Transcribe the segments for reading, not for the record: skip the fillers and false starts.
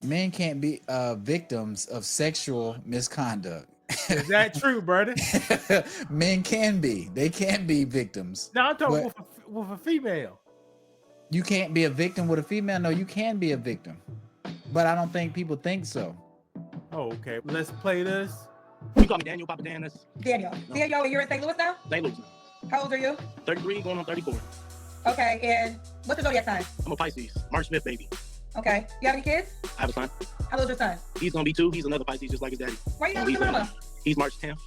Men can't be victims of sexual misconduct. Is that true, brother? Men can be. They can be victims. No, I'm talking But with a female. you can't be a victim with a female. No, you can be a victim. But I don't think people think so. Oh, okay. Let's play this. You call me Daniel, Papa Dan. That's Daniel. No. Daniel, you're in St. Louis now? St. Louis. How old are you? 33, going on 34. Okay, and what's your zodiac sign? I'm a Pisces, March 5th, baby. Okay. You have any kids? I have a son. How old's your son? He's gonna be 2. He's another Pisces, just like his daddy. Why you not with your mama? He's March 10th.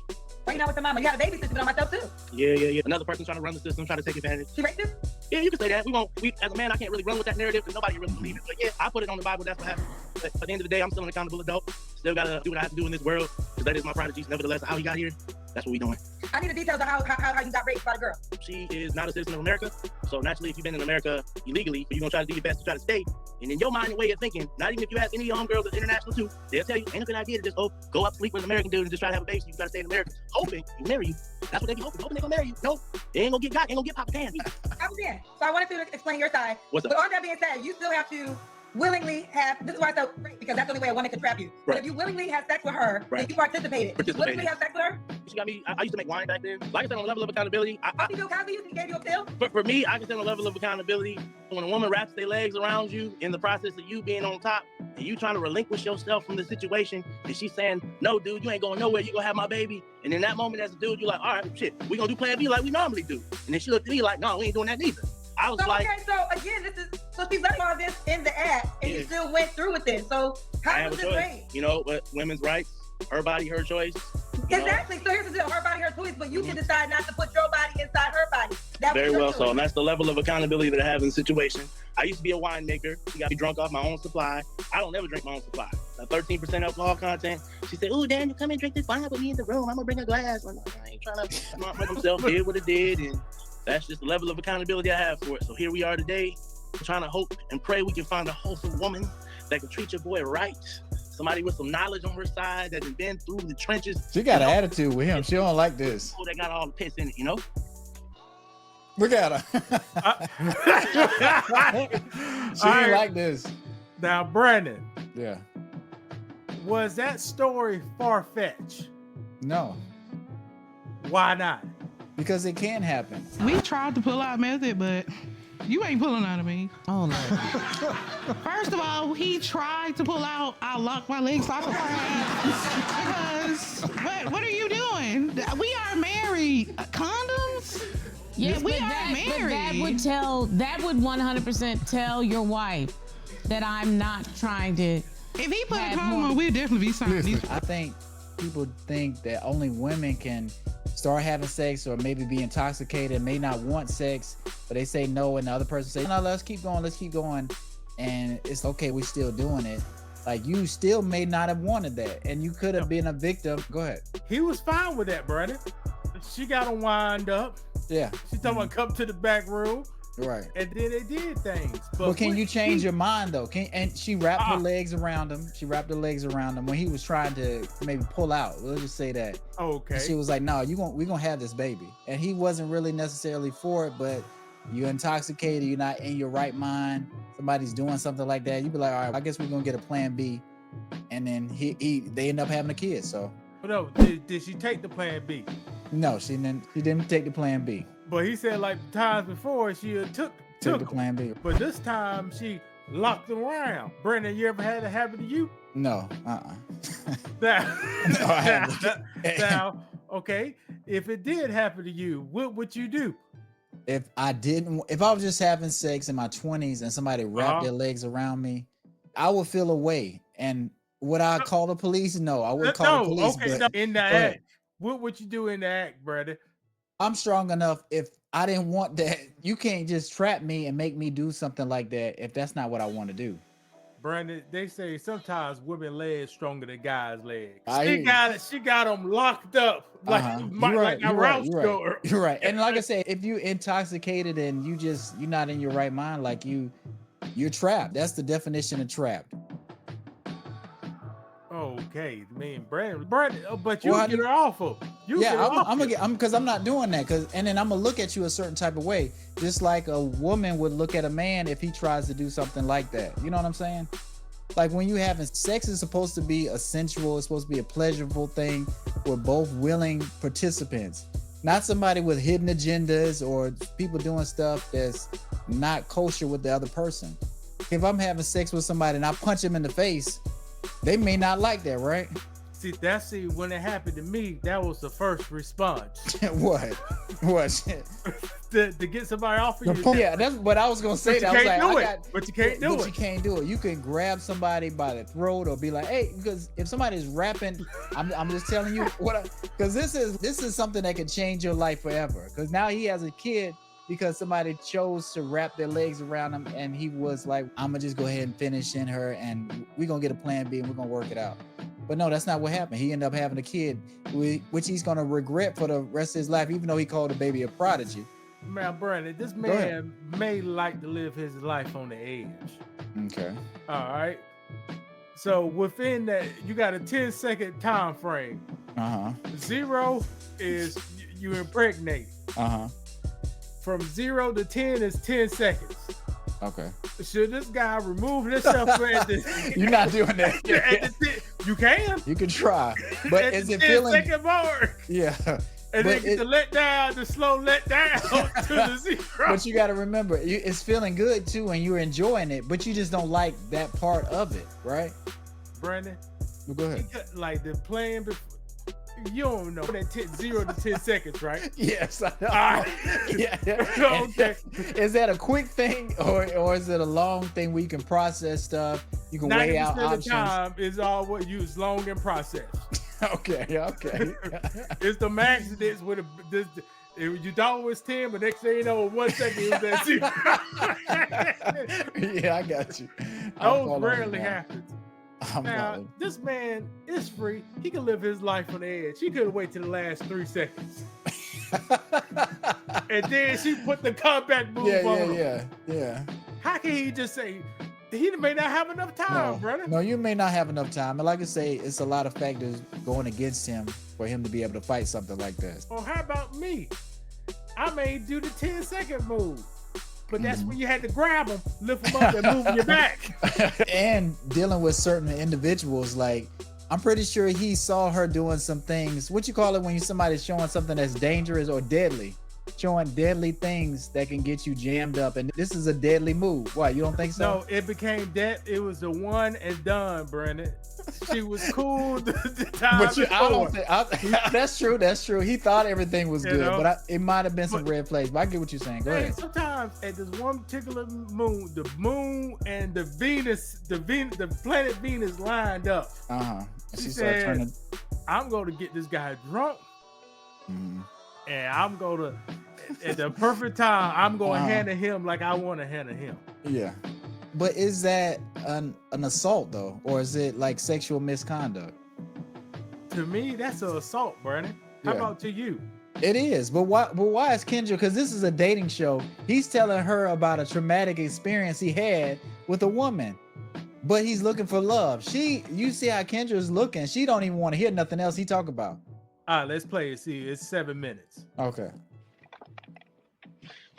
Why you not with the mama? You had a baby sister on myself too. Yeah. Another person trying to run the system, trying to take advantage. She racist? Yeah, you can say that. We as a man, I can't really run with that narrative because nobody really believes it. But yeah, I put it on the Bible. That's what happened. But at the end of the day, I'm still an accountable adult. Still gotta do what I have to do in this world because that is my prodigy. Nevertheless, how he got here, that's what we doing. I need the details of how you got raped by the girl. She is not a citizen of America. So naturally, if you've been in America illegally, you're gonna try to do your best to try to stay. And in your mind and way of thinking, not even if you ask any girls that's international too, they'll tell you ain't a good idea to just go up sleep with an American dude and just try to have a baby. So you gotta stay in America, hoping he marry you. That's what they be hoping they gonna marry you. No, they ain't gonna get got, ain't gonna get Papa Dan. I was in. So I wanted to explain your side. What's up? But all that being said, you still have to willingly have, this is why I said rape, because that's the only way a woman can trap you. But Right. if you willingly have sex with her, then you participated. Did you willingly have sex with her? She got me. I used to make wine back then. Like I said, on a level of accountability, What did you do, Cosby? You gave you a pill? but for me, I can say on a level of accountability, when a woman wraps their legs around you in the process of you being on top and you trying to relinquish yourself from the situation, and she's saying, no, dude, you ain't going nowhere. You gonna have my baby. And in that moment, as a dude, you're like, all right, shit, we gonna do plan B like we normally do. And then she looked at me like, no, we ain't doing that neither. I was So, like, okay, so again, so she's letting all this in the act, and you still went through with it. So I how have a was this choice. rape? You know, but women's rights, her body, her choice. You know? Exactly. So here's the deal: her body, her choice, but you can decide not to put your body inside her body. That was Very your well choice. so, and that's the level of accountability that I have in the situation. I used to be a winemaker. She got me drunk off my own supply. I don't ever drink my own supply. 13% alcohol content. She said, "Oh, Dan, you come and drink this wine with me in the room. I'm gonna bring a glass." I'm like, I ain't trying to not make myself did what it did, and that's just the level of accountability I have for it. So here we are today, trying to hope and pray we can find a wholesome woman that can treat your boy right. Somebody with some knowledge on her side that has been through the trenches. She got an attitude with him. She don't like this. That got all the piss in it, you know? Look at her. She ain't like this. Now, Brandon, Yeah. was that story far-fetched? No. Why not? Because it can happen. We tried to pull out method, but you ain't pulling out of me. Oh, no. First of all, he tried to pull out. I locked my legs like a crab. Because what are you doing? We are married. Condoms? Yeah, Yes, we but are married. that would 100% tell your wife that I'm not trying to. If he put a have condom more- on, we'd definitely be signed. I think people think that only women can start having sex or maybe be intoxicated, may not want sex, but they say no, and the other person say, no, let's keep going. And it's okay, we're still doing it. Like, you still may not have wanted that, and you could have been a victim. Go ahead. He was fine with that, Brandon. She got him wind up. Yeah. She talking about come to the back room, Right. and then they did things. But can you change your your mind though? And she wrapped her legs around him. She wrapped her legs around him when he was trying to maybe pull out. Let's just say that. Okay. And she was like, "No, we're gonna have this baby." And he wasn't really necessarily for it, but you're intoxicated, you're not in your right mind. Somebody's doing something like that. You'd be like, "All right, I guess we're gonna get a plan B." And then they end up having a kid. So But no, did she take the plan B? no, she didn't take the plan B. But he said like times before she took Took the him. plan B. But this time she locked him around. Brandon, you ever had it happen to you? No, Now, No, I haven't. now, okay, if it did happen to you, what would you do? If I was just having sex in my 20s and somebody wrapped their legs around me, I would feel away. And would I call the police? No, I wouldn't call the police. Okay, but in the go ahead. act, what would you do in the act, brother? I'm strong enough. If I didn't want that, you can't just trap me and make me do something like that if that's not what I want to do. Brandon, they say sometimes women legs stronger than guys' legs. I hear you. She got them locked up like like a Rouse goer. You're right. And like I said, if you intoxicated and you're not in your right mind, like you're trapped. That's the definition of trapped. Okay, man, Brandon, but you Well, get her awful. Because I'm not doing that. And then I'm gonna look at you a certain type of way, just like a woman would look at a man if he tries to do something like that. You know what I'm saying? Like when you having sex is supposed to be a sensual, it's supposed to be a pleasurable thing for both willing participants, not somebody with hidden agendas or people doing stuff that's not kosher with the other person. If I'm having sex with somebody and I punch them in the face, they may not like that, right? See, when it happened to me, that was the first response. What? to get somebody off of you. Yeah, that's what I was gonna say. But you can't do it. But you can't do it. You can't do it. You can grab somebody by the throat or be like, "Hey," because if somebody's rapping, I'm just telling you because this is something that can change your life forever. Because now he has a kid because somebody chose to wrap their legs around him, and he was like, "I'm gonna just go ahead and finish in her, and we're gonna get a plan B, and we're gonna work it out." But no, that's not what happened. He ended up having a kid, which he's gonna regret for the rest of his life, even though he called the baby a prodigy. Man, Brandon, this man may like to live his life on the edge. Okay. All right. So within that, you got a 10-second time frame. 0 is you impregnate. From 0 to 10 is 10 seconds. Okay. Should this guy remove himself at the You're not doing that. You can. You can try. But is it feeling 10-second mark? Yeah. And then get the slow let down to the 0. But you got to remember, it's feeling good too, and you're enjoying it, but you just don't like that part of it, right? Brandon, well, go ahead. Like the playing before. You don't know that 0 to 10 seconds, right? Yes, I know. All right. Yeah. Okay. Is that a quick thing or is it a long thing where you can process stuff? You can weigh out options. 90% of the time is all what you use long and process. Okay. It's the accidents with you thought it was 10, but next thing you know, 1 second it was at 0. Yeah, I got you. Those rarely happen. Now, this man is free. He can live his life on the edge. He could wait till the last 3 seconds. And then she put the comeback move on him. Yeah. How can he just say he may not have enough time, brother? No, you may not have enough time. And like I say, it's a lot of factors going against him for him to be able to fight something like this. Or how about me? I may do the 10-second move. But that's when you had to grab them, lift them up, and move your back. And dealing with certain individuals, like I'm pretty sure he saw her doing some things. What you call it when somebody's showing something that's dangerous or deadly? Showing deadly things that can get you jammed up, and this is a deadly move. Why, you don't think so? No, it became that. It was the one and done, Brandon. She was cool the time but I don't before. think that's true. That's true. He thought everything was good, but it might have been some red flags. But I get what you're saying. Go ahead. Sometimes at this one particular moon, the moon and the planet Venus lined up. And she said, turning. I'm going to get this guy drunk. And I'm going to, at the perfect time, I'm going to handle him like I want to handle him. Yeah. But is that an assault, though? Or is it like sexual misconduct? To me, that's an assault, Brandon. How about to you? It is. But why is Kendra? Because this is a dating show. He's telling her about a traumatic experience he had with a woman. But he's looking for love. You see how Kendra's looking. She don't even want to hear nothing else he talk about. All right, let's play it. See, it's 7 minutes. Okay.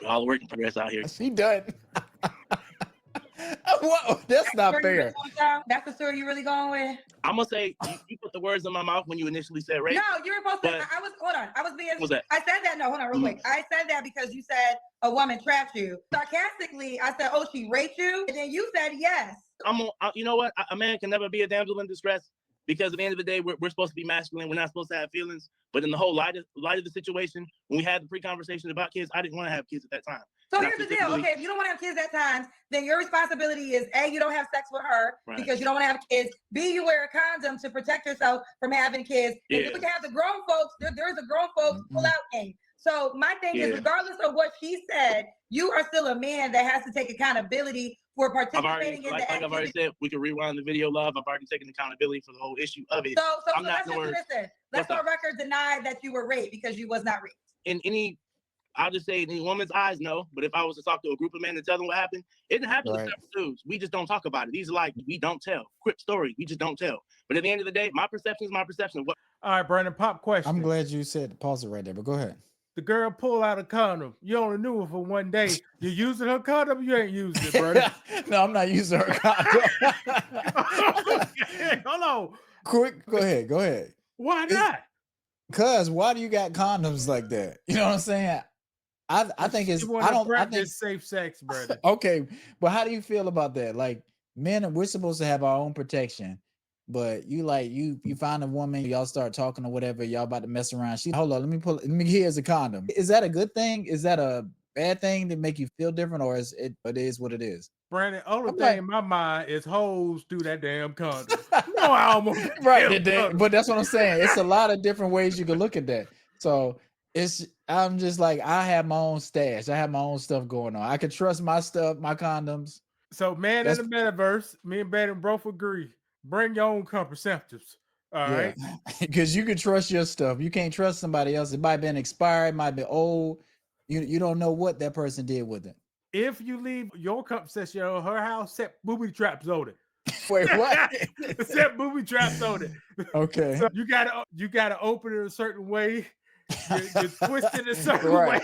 All the work in progress out here. She done. Whoa, that's not fair. That's the story you really going with? I'm gonna say you put the words in my mouth when you initially said rape. No, you were supposed to. I was. Hold on. I was being. What's that? I said that. No, hold on, real quick. I said that because you said a woman trapped you. Sarcastically, I said, "Oh, she raped you," and then you said yes. You know what? A man can never be a damsel in distress because at the end of the day, we're supposed to be masculine. We're not supposed to have feelings. But in the whole light of the situation, when we had the pre-conversation about kids, I didn't want to have kids at that time. So here's the deal. Okay, if you don't want to have kids at times, then your responsibility is A, you don't have sex with her because you don't want to have kids. B, you wear a condom to protect yourself from having kids. And we can have the grown folks. There's a grown folks pull-out game. So my thing is, regardless of what she said, you are still a man that has to take accountability for participating in the activity. Like I've already said, we can rewind the video, love. I've already taken accountability for the whole issue of it. So let's listen. Let's on record deny that you were raped because you was not raped. I'll just say in any woman's eyes, no. But if I was to talk to a group of men and tell them what happened, it didn't happen with several dudes. We just don't talk about it. These are like, we don't tell. Quick story, we just don't tell. But at the end of the day, my perception is my perception. All right, Brandon, pop question. I'm glad you said pause it right there, but go ahead. The girl pull out a condom. You only knew it for one day. You using her condom? You ain't using it, bro. No, I'm not using her condom. Okay, hold on. Quick, go ahead. Why not? Cause why do you got condoms like that? You know what I'm saying? I think it's I think safe sex, brother. Okay, but how do you feel about that? Like men, we're supposed to have our own protection, but you find a woman, y'all start talking or whatever, y'all about to mess around. Hold on, let me here's a condom. Is that a good thing? Is that a bad thing to make you feel different, or is it what it is? Brandon, only thing in my mind is hoes through that damn condom. No, I almost right, but that's what I'm saying. It's a lot of different ways you can look at that. So I'm just like, I have my own stash. I have my own stuff going on. I can trust my stuff, my condoms. So, man, in the metaverse, me and Brandon both agree. Bring your own contraceptives. All right, because you can trust your stuff. You can't trust somebody else. It might have been expired, might be old. You don't know what that person did with it. If you leave your contraception at her house, set booby traps on it. Wait, what? Set booby traps on it. Okay. So you gotta open it a certain way. You twist it a certain way.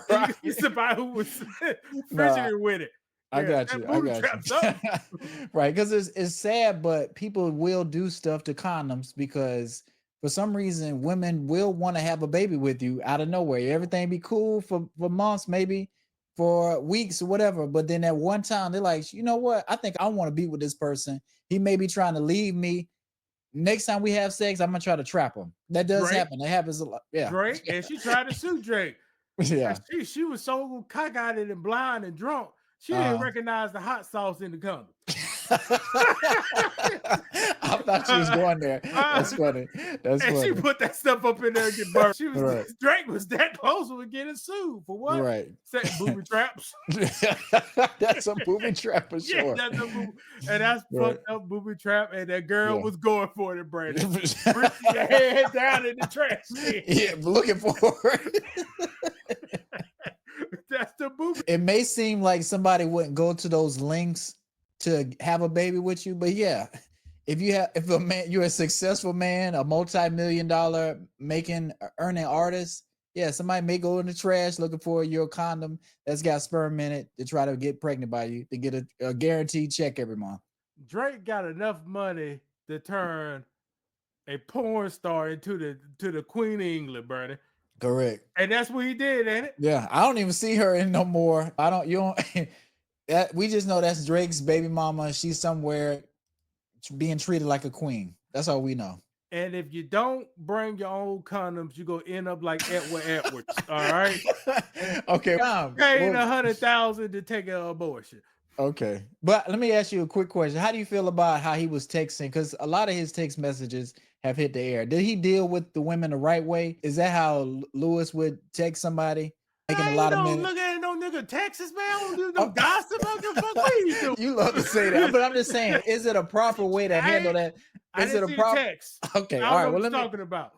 Right. You somebody who was fidgeting with it. I got you. Right, because it's sad, but people will do stuff to condoms because for some reason women will want to have a baby with you out of nowhere. Everything be cool for months, maybe for weeks or whatever, but then at one time they're like, you know what? I think I want to be with this person. He may be trying to leave me. Next time we have sex, I'm gonna try to trap him. That does happen. It happens a lot. Yeah. Drake, and she tried to sue Drake. Yeah. She was so cockeyed and blind and drunk. She didn't recognize the hot sauce in the condom. I thought she was going there. That's funny. That's funny. She put that stuff up in there and get burned. Drake was that close to getting sued for what? Right. Setting booby traps. That's a booby trap for sure. Yeah, that's a booby, and that's fucked up booby trap. And that girl was going for it, Brandon. Reaching your head down in the trash. Yeah, looking for it. That's the booby. It may seem like somebody wouldn't go to those links to have a baby with you, but yeah, if you're a successful man, a multi-million-dollar earning artist, yeah, somebody may go in the trash looking for your condom that's got sperm in it to try to get pregnant by you to get a guaranteed check every month. Drake got enough money to turn a porn star into the Queen of England, Bernie. Correct. And that's what he did, ain't it? Yeah, I don't even see her in no more. We just know that's Drake's baby mama. She's somewhere being treated like a queen. That's all we know. And if you don't bring your own condoms, you're going to end up like Edward Edwards. All right? Okay. Paying $100,000 to take an abortion. Okay. But let me ask you a quick question. How do you feel about how he was texting? Because a lot of his text messages have hit the air. Did he deal with the women the right way? Is that how Lewis would text somebody? Making a lot of minutes. Look at no nigga Texas, man. I don't do no gossip. What are you doing? You love to say that, but I'm just saying, is it a proper way to handle that? Is it a proper text? Okay, all right. Well, let me talking about.